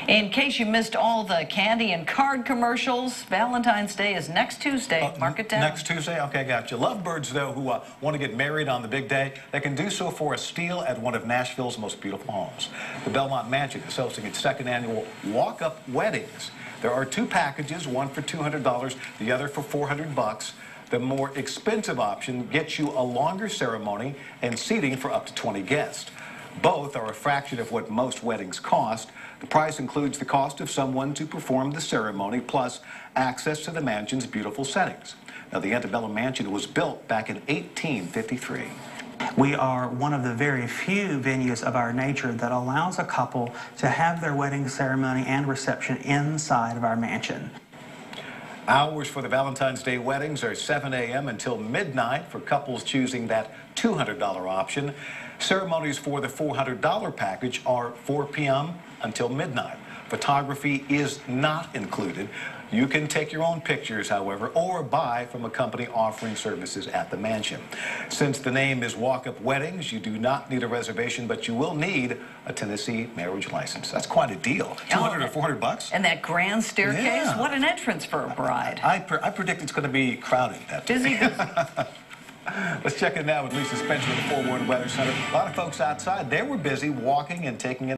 In case you missed all the candy and card commercials, Valentine's Day is next Tuesday. Mark it down. Next Tuesday? Okay, gotcha. Lovebirds, though, who want to get married on the big day, they can do so for a steal at one of Nashville's most beautiful homes. The Belmont Mansion is hosting its second annual Walk-Up Weddings. There are two packages, one for $200, the other for $400. The more expensive option gets you a longer ceremony and seating for up to 20 guests. Both are a fraction of what most weddings cost. The price includes the cost of someone to perform the ceremony, plus access to the mansion's beautiful settings. Now, the Antebellum Mansion was built back in 1853. We are one of the very few venues of our nature that allows a couple to have their wedding ceremony and reception inside of our mansion. Hours for the Valentine's Day weddings are 7 a.m. until midnight for couples choosing that $200 option. Ceremonies for the $400 package are 4 p.m. until midnight. Photography is not included. You can take your own pictures, however, or buy from a company offering services at the mansion. Since the name is Walk-Up Weddings, you do not need a reservation, but you will need a Tennessee marriage license. That's quite a deal. 200 or 400 bucks? And that grand staircase? Yeah. What an entrance for a bride. I predict it's going to be crowded that day. Busy. Let's check in now with Lisa Spencer at the Forewarned Weather Center. A lot of folks outside, they were busy walking and taking in